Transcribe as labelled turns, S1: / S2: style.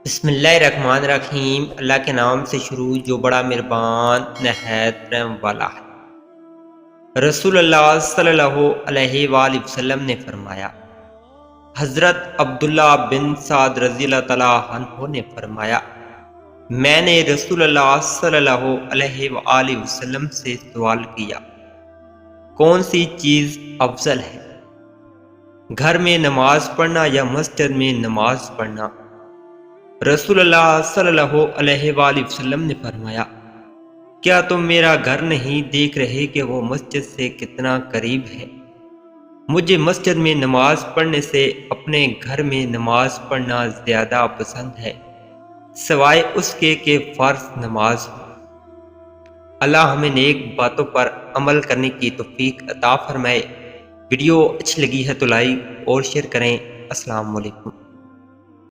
S1: بسم اللہ الرحمن الرحیم۔ اللہ کے نام سے شروع جو بڑا مہربان نہایت رحم والا ہے۔ رسول اللہ صلی اللہ علیہ وآلہ وسلم نے فرمایا، حضرت عبداللہ بن سعد رضی اللہ تعالیٰ عنہ نے فرمایا، میں نے رسول اللہ صلی اللہ علیہ وآلہ وسلم سے سوال کیا، کون سی چیز افضل ہے، گھر میں نماز پڑھنا یا مسجد میں نماز پڑھنا؟ رسول اللہ صلی اللہ علیہ وآلہ وسلم نے فرمایا، کیا تم میرا گھر نہیں دیکھ رہے کہ وہ مسجد سے کتنا قریب ہے؟ مجھے مسجد میں نماز پڑھنے سے اپنے گھر میں نماز پڑھنا زیادہ پسند ہے، سوائے اس کے کہ فرض نماز ہو۔ اللہ ہمیں نیک باتوں پر عمل کرنے کی توفیق عطا فرمائے۔ ویڈیو اچھی لگی ہے تو لائک اور شیئر کریں۔ السلام علیکم۔